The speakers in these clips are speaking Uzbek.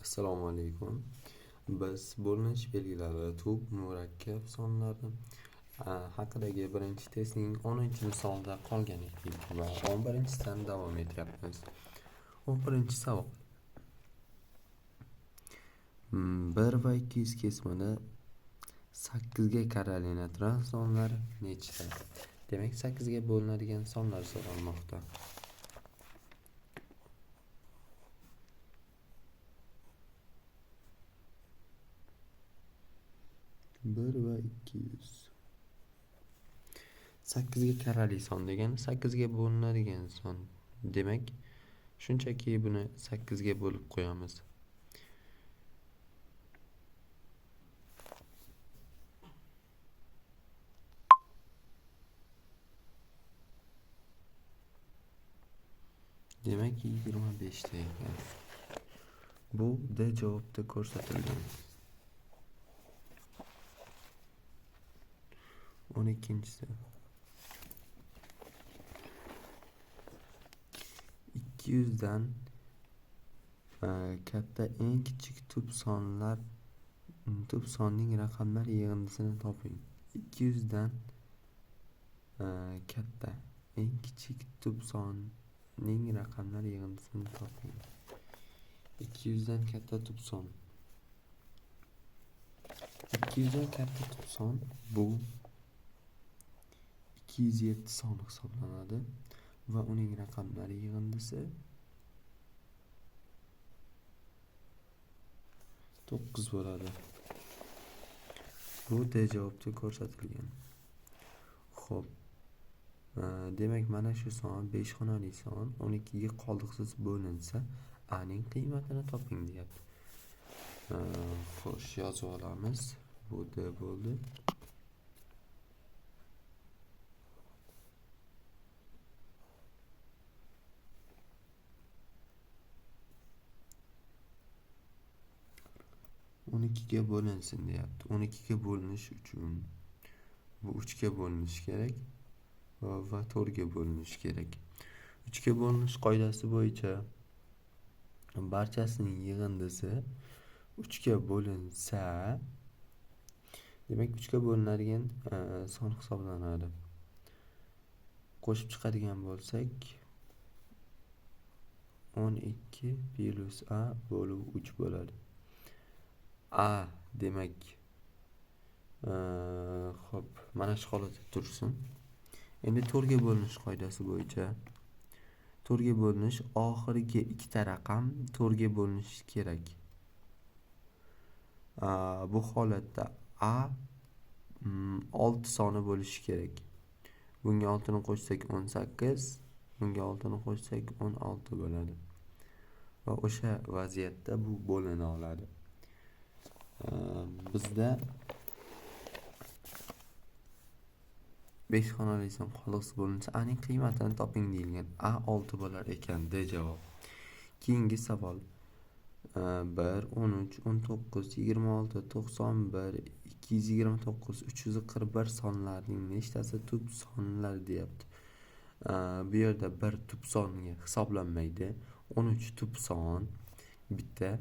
Assalomu alaykum. Biz bo'linish belgilari, tub, murakkab sonlari haqidagi birinchi testning 10-misolida qolgan edik va 11-dan davom etyapmiz. 11-savol. 1 va 200 kesimida 8 ga qaraladigan sonlar nechta? Demak, 8 ga bo'linadigan sonlar so'ralmoqda. 1 va 200. 8 ga karali son degani 8 ga bo'linadigan son. Demak, shunchaki buni 8 ga bo'lib qo'yamiz. Demak, 25 ta ekan. Bu D javobda ko'rsatilgan. 12-si. 200 dan katta eng kichik tub sonning raqamlar yig'indisini toping. 200 dan katta eng kichik tub sonning raqamlar yig'indisini toping. 200 dan katta tub son. 200 dan katta tub son bu 207 son hisoblanadi va uning raqamlari yig'indisi 9 bo'ladi. Bu D javobda ko'rsatilgan. Xo'p. Demak, mana shu son 5 xonali son 12 ga qoldiqsiz bo'linsa, A ning qiymatini toping deyapti. Xo'sh, yozib olamiz. Bu D bo'ldi. o'n ikkiga bo'linsin deyapti. 12 ga bo'linish uchun bu 3 ga bo'linishi kerak va 4 ga bo'linishi kerak. 3 ga bo'linish qoidasi bo'yicha barchasining yig'indisi 3 ga bo'linsa, demak 3 ga bo'linadigan son hisoblanadi. Qo'shib chiqadigan bo'lsak 12 plus A bo'lib 3 bo'ladi. A demak xo'p, mana shu holatda tursin. Endi 4 ga bo'linish qoidasi bo'yicha 4 ga bo'linish oxirgi ikkita raqam 4 ga bo'linishi kerak. Bu holatda A 6 soni bo'lishi kerak. Bunga 6 ni qo'shsak 18, bunga 6 ni qo'shsak 16 bo'ladi. Va o'sha vaziyatda bu bo'lina oladi. Bizda 5 xonali son qoldiqsiz bo'linsa, A ning qiymatini toping deyilgan. A 6 bo'lar ekan, D javob. Keyingi savol. 1, 13, 19, 26, 91, 229, 341 sonlarning nechtasi tub sonlar deyapti. Bu yerda bir tub songa hisoblanmaydi. 13 tub son, bitta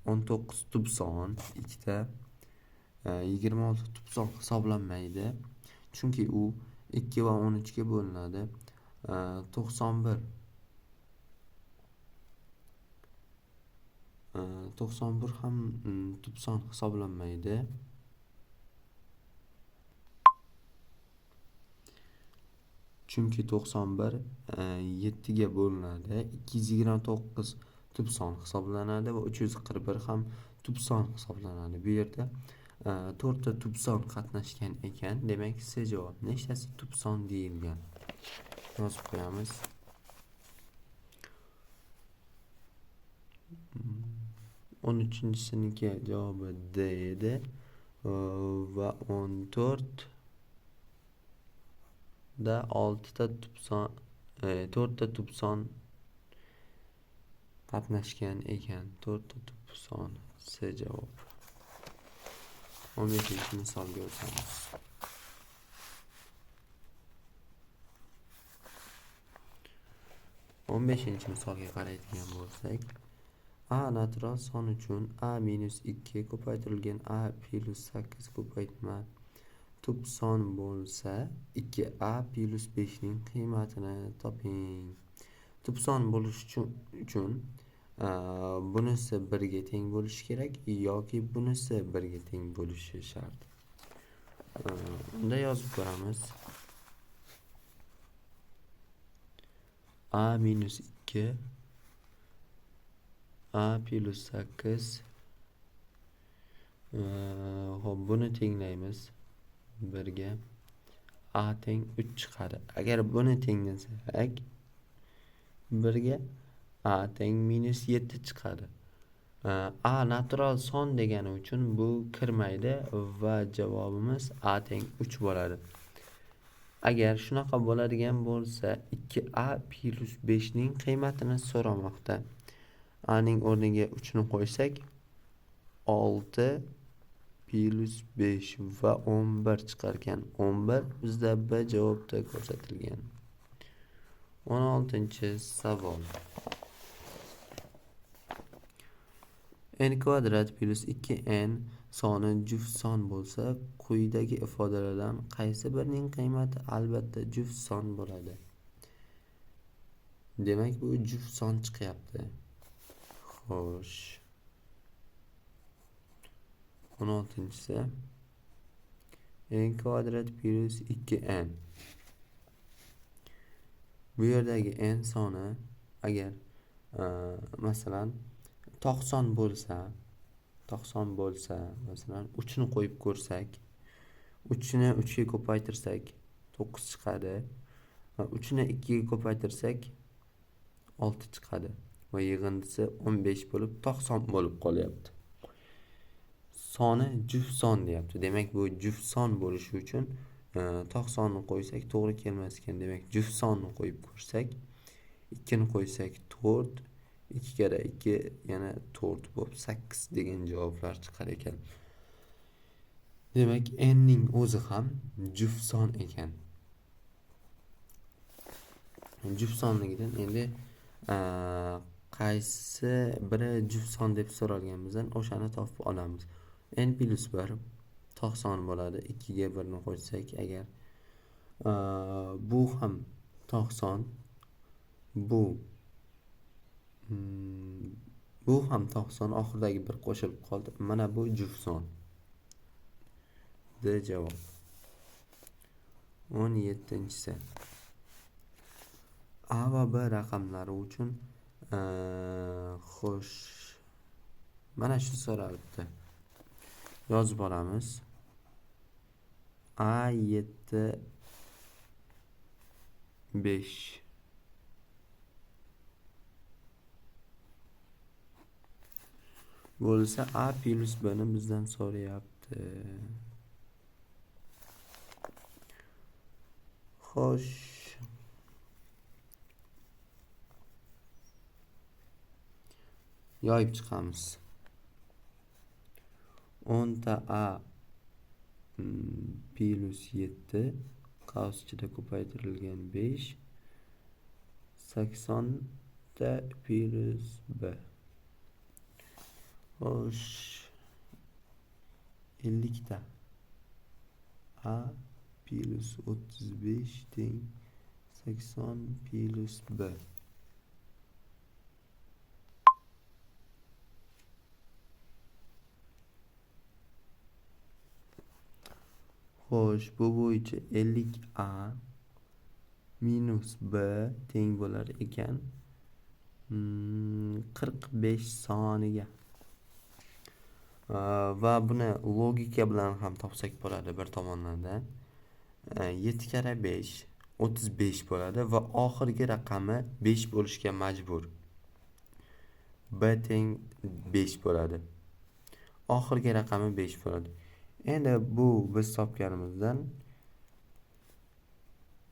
19 tub son, ikkita 26 tub son hisoblanmaydi. Chunki u 2 va 13 ga bo'linadi. 91 ham tub son hisoblanmaydi. Chunki 91 7 ga bo'linadi. 229 tub son hisoblanadi va 341 ham tub son hisoblanadi. Bu yerda 4 ta tub son qatnashgan ekan. Demak, C javob. Nechtasi tub son deyilgan? Yozib qo'yamiz. 13-siniki javobi D edi va 14 da 6 ta tub son 4 ta tub son qatnashgan ekan. 4 ta tub son. C javob. 15-misolga o'tamiz. 15-misolga qaraydigan bo'lsak, A natural son uchun a minus 2 ko'paytirilgan a plus 8 ko'paytma tub son bo'lsa 2a plus 5 ning qiymatini toping. Tub son bo'lish uchun bunisi 1 ga teng bo'lishi kerak yoki bunisi 1 ga teng bo'lishi shart. Unda yozib ko'ramiz. A minus 2 a plus 8 hop buni tenglaymiz 1 ga a teng 3 chiqadi. Agar buni tenglasak 1 ga a teng minus 7 chiqadi. A natural son degani uchun bu kirmaydi va javobimiz a teng 3 bo'ladi. Agar shunaqa bo'ladigan bo'lsa 2a plus 5 ning qiymatini so'ramoqda. A ning o'rniga 3 ni qo'ysak 6 plus 5 va 11 chiqar ekan. 11 bizda B javobda ko'rsatilgan. 16-savol. n kvadrat plus 2n soni juft son bo'lsa, quyidagi ifodalardan qaysi birining qiymati albatta juft son bo'ladi? Demak, bu juft son chiqyapti. Xo'sh. 16-si n kvadrat plus 2n. Bu yerdagi n soni agar masalan tog' son bo'lsa, masalan 3 ni qo'yib ko'rsak, 3 ni 3 ga ko'paytirsak 9 chiqadi. Va 3 ni 2 ga ko'paytirsak 6 chiqadi. Va yig'indisi 15 bo'lib tog' son bo'lib qolyapti. Soni juft son deyapti. Demak, bu juft son bo'lishi uchun tog' sonni qo'ysak to'g'ri kelmas ekan. Demak, juft sonni qo'yib ko'rsak, 2 ni qo'ysak 4, 2 kara 2 yana 4 bo'lib 8 degan javoblar chiqar ekan. Demak, n ning o'zi ham juft son ekan. Juft sonligidan endi qaysi biri juft son deb so'ralgan bizdan o'shani topib olamiz. n plus 1 tog' son bo'ladi. 2 ga 1 ni qo'ysak agar bu ham tog' son, bu ham tog' son, oxiridagi bir qo'shilib qoldi. Mana bu juft son. D javob. 17-si. A va B raqamlari uchun xo'sh. Mana shu so'ralibdi. Yozib olamiz. A 7 5 bo'lsa A plus B ni bizdan so'rayapti. Xo'sh. Yoyib chiqamiz. 10 ta A plus 7 qaus ichida ko'paytirilgan 5 80 ta plus B. Xo'sh. 50 ta A plus 35 teng 80 plus B. Xo'sh, bu bo'yicha 50A minus B teng bo'lar ekan 45 soniga. Va buni logika bilan ham topsak bo'ladi bir tomondan. 7 kara 5 35 bo'ladi va oxirgi raqami 5 bo'lishga majbur. B teng 5 bo'ladi. Oxirgi raqami 5 bo'ladi. Endi bu biz topganimizdan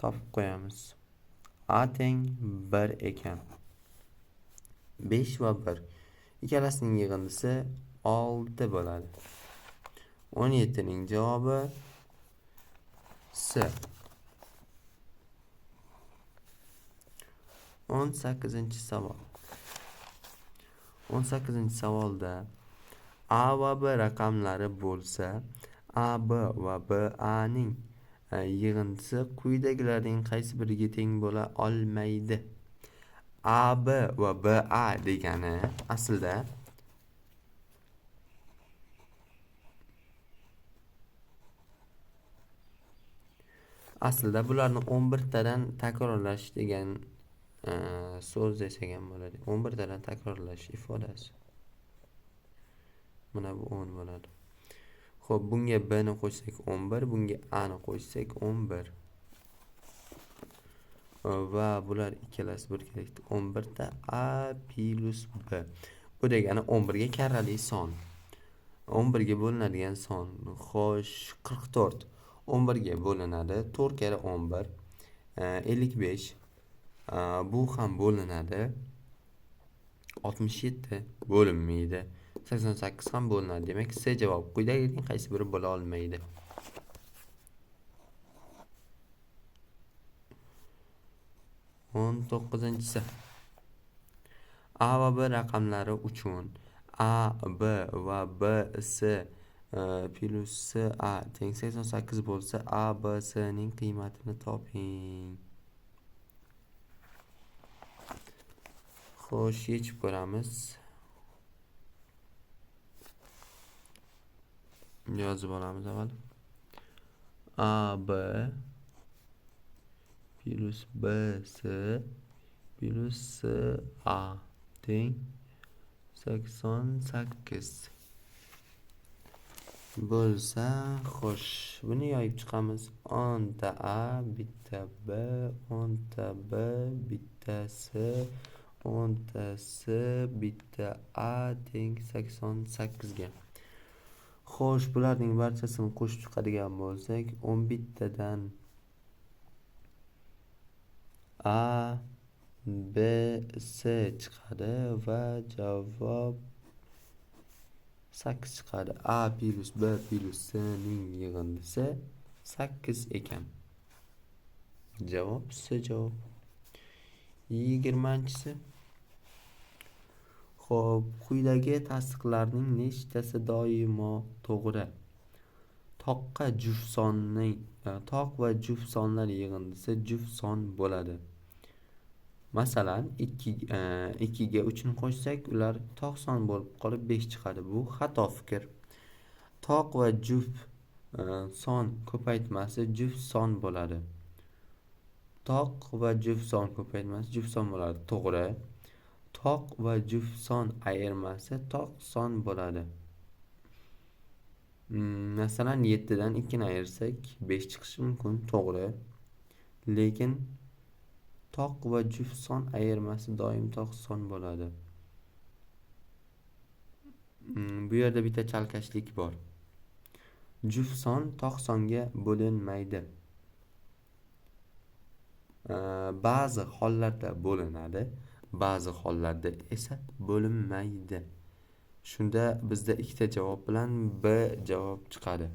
topib qo'yamiz. A teng 1 ekan. 5 va 1. Ikkalasining yig'indisi 6 bo'ladi. 17 ning javobi C. 18-savol. 18-savolda A va B raqamlari bo'lsa, AB va BAning yig'indisi quyidagilarning qaysi biriga teng bo'la olmaydi? AB va BA degani aslida bularni 11 tadan takrorlash degan so'z yasagan bo'ladi. 11 tadan takrorlash ifodasi. Mana bu 10 bo'ladi. Xo'p, bunga B ni qo'shsak 11, bunga A ni qo'shsak 11. Va bular ikkalasi birgalikda 11 ta A plus B. Bu degani 11 ga karrali son. 11 ga bo'linadigan son. Xo'sh, 44. 11 ga bo'linadi. 4 kere 11 55. Bu ham bo'linadi. 67 bo'linmaydi. 88 ham bo'linadi. Demak, C javob quyidagilarning qaysi biri bo'la olmaydi? o'n to'qqizinchisi. A va B raqamlari uchun A, B va B, C plus C, A teng 88 bo'lsa, A, B, C ning qiymatini toping. Xo'sh, yechib ko'ramiz. Yozib olamiz avval. A, B plus B, C plus C, A teng 88 bo'lsa, xo'sh, buni yoyib chiqamiz. 10 ta A, bitta B, 10 ta B, bitta C, 10 ta C, bitta A teng 88 ga. Xo'sh, bularning barchasini qo'shib chiqadigan bo'lsak, 11 tadan A, B, C chiqadi va javob 8 chiqadi. A plus B plus C ning yig'indisi 8 ekan. Javob C javob. 20-chisi. Xo'p, quyidagi tasdiqlarning nechtasi doimo to'g'ri? Toq va juft sonlar yig'indisi juft son bo'ladi. Masalan, 2 ga 3 ni qo'shsak, ular toq son bo'lib qolib 5 chiqadi. Bu xato fikr. Toq va juft son ko'paytmasi juft son bo'ladi. Toq va juft son ko'paytmasi juft son bo'ladi. To'g'ri. Toq va juft son ayirmasi toq son bo'ladi. Masalan, 7 dan 2 ni ayirsak 5 chiqishi mumkin. To'g'ri. Lekin toq va juft son ayirmasi doim toq son bo'ladi. Bu yerda bitta chalkashlik bor. Juft son toq songa bo'linmaydi. Ba'zi hollarda bo'linadi, ba'zi hollarda esa bo'linmaydi. Shunda bizda ikkita javob bilan B javob chiqadi.